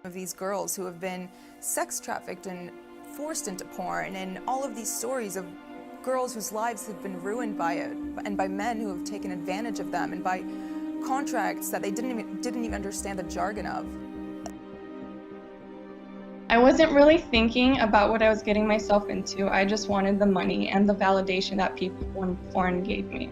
Of these girls who have been sex trafficked and forced into porn, and all of these stories of girls whose lives have been ruined by it, and by men who have taken advantage of them, and by contracts that they didn't even understand the jargon of. I wasn't really thinking about what I was getting myself into. I just wanted the money and the validation that people in porn gave me.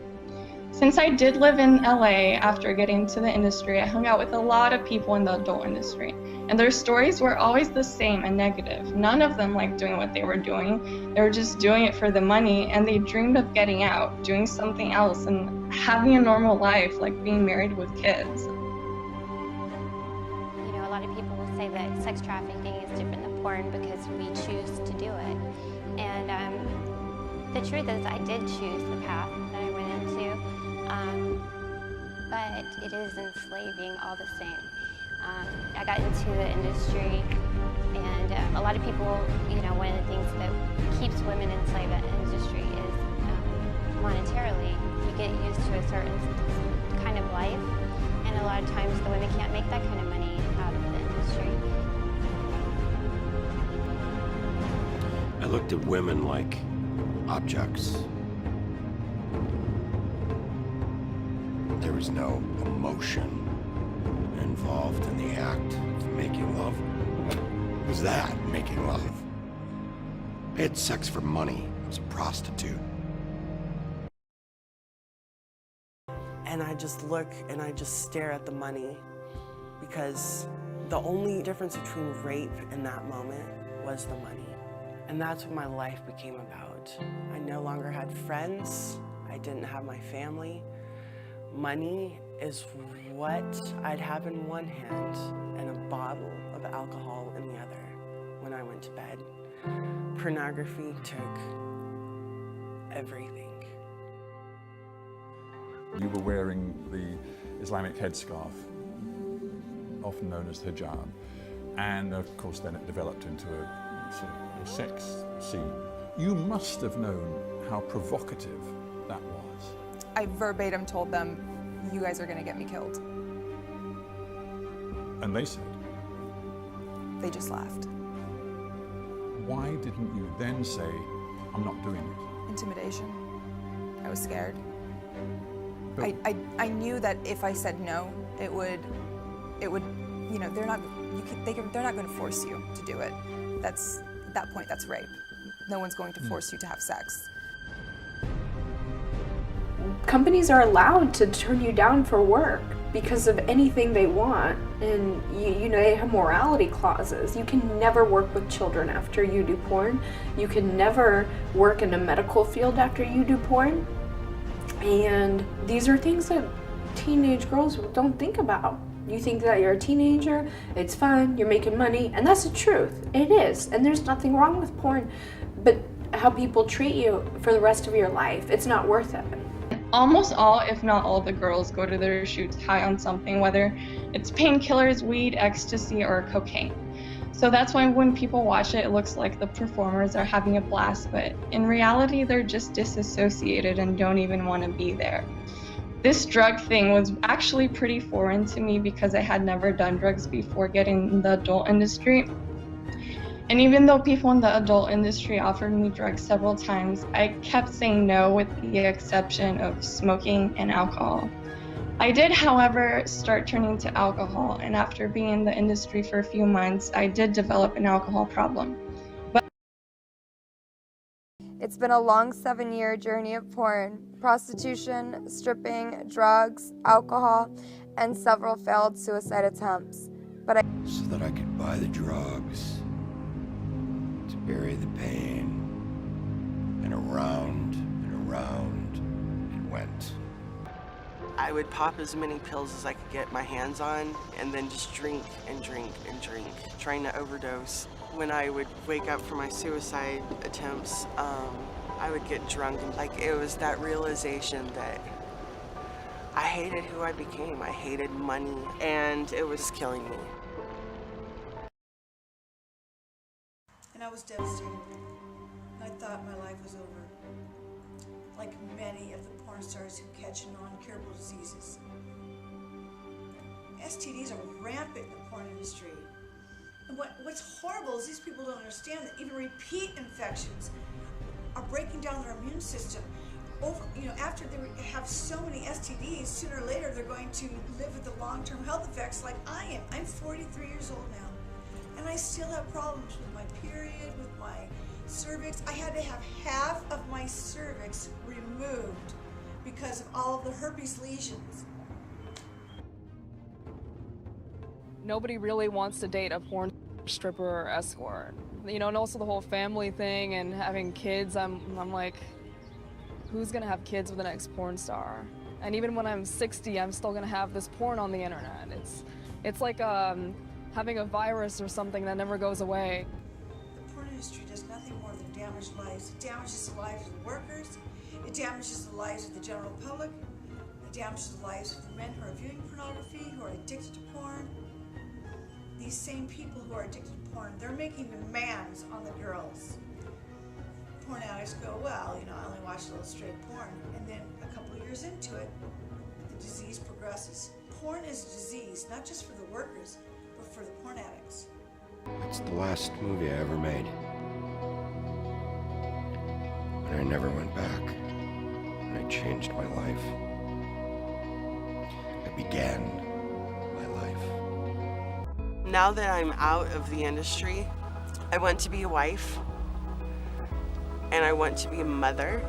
Since I did live in LA after getting into the industry, I hung out with a lot of people in the adult industry, and their stories were always the same and negative. None of them liked doing what they were doing. They were just doing it for the money, and they dreamed of getting out, doing something else, and having a normal life, like being married with kids. You know, a lot of people will say that sex trafficking is different than porn because we choose to do it. And the truth is I did choose the path that I went into. But it is enslaving all the same. I got into the industry, and a lot of people, you know, one of the things that keeps women enslaved in the industry is monetarily. You get used to a certain kind of life, and a lot of times the women can't make that kind of money out of the industry. I looked at women like objects. There was no emotion involved in the act of making love. What was that, making love? I had sex for money. I was a prostitute. And I just look and I just stare at the money, because the only difference between rape in that moment was the money. And that's what my life became about. I no longer had friends. I didn't have my family. Money is what I'd have in one hand and a bottle of alcohol in the other when I went to bed. Pornography took everything. You were wearing the Islamic headscarf, often known as hijab, and of course then it developed into a sort of a sex scene. You must have known how provocative that was. I verbatim told them, "You guys are gonna get me killed." And they said? They just laughed. Why didn't you then say, "I'm not doing it"? Intimidation. I was scared. But I knew that if I said no, it would, you know, they're not going to force you to do it. At that point, that's rape. No one's going to force you to have sex. Companies are allowed to turn you down for work because of anything they want, and you know, they have morality clauses. You can never work with children after you do porn. You can never work in a medical field after you do porn. And these are things that teenage girls don't think about. You think that you're a teenager, it's fun, you're making money, and that's the truth. It is, and there's nothing wrong with porn, but how people treat you for the rest of your life, it's not worth it. Almost all, if not all, the girls go to their shoots high on something, whether it's painkillers, weed, ecstasy, or cocaine. So that's why when people watch it, it looks like the performers are having a blast, but in reality, they're just disassociated and don't even want to be there. This drug thing was actually pretty foreign to me because I had never done drugs before getting in the adult industry. And even though people in the adult industry offered me drugs several times, I kept saying no with the exception of smoking and alcohol. I did, however, start turning to alcohol, and after being in the industry for a few months, I did develop an alcohol problem. It's been a long 7-year journey of porn, prostitution, stripping, drugs, alcohol, and several failed suicide attempts. So that I could buy the drugs, to bury the pain, and around it went. I would pop as many pills as I could get my hands on, and then just drink and drink and drink, trying to overdose. When I would wake up from my suicide attempts, I would get drunk, and like it was that realization that I hated who I became. I hated money, and it was killing me. And I was devastated. I thought my life was over. Like many of the porn stars who catch non-curable diseases. STDs are rampant in the porn industry. And what's horrible is these people don't understand that even repeat infections are breaking down their immune system. After they have so many STDs, sooner or later they're going to live with the long-term health effects like I am. I'm 43 years old now, and I still have problems with my period, with my cervix. I had to have half of my cervix removed because of all of the herpes lesions. Nobody really wants to date a porn stripper or escort. And also the whole family thing and having kids, I'm like, who's gonna have kids with the next porn star? And even when I'm 60, I'm still gonna have this porn on the internet. It's like having a virus or something that never goes away. The porn industry does nothing more than damage lives. It damages the lives of the workers. It damages the lives of the general public. It damages the lives of the men who are viewing pornography, who are addicted to porn. These same people who are addicted to porn, they're making demands on the girls. Porn addicts go, well, I only watch a little straight porn. And then a couple of years into it, the disease progresses. Porn is a disease, not just for the workers, but for the porn addicts. It's the last movie I ever made. And I never went back. And I changed my life. I began my life. Now that I'm out of the industry, I want to be a wife. And I want to be a mother.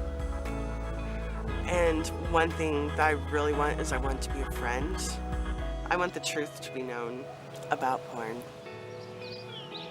And one thing that I really want is I want to be a friend. I want the truth to be known about porn.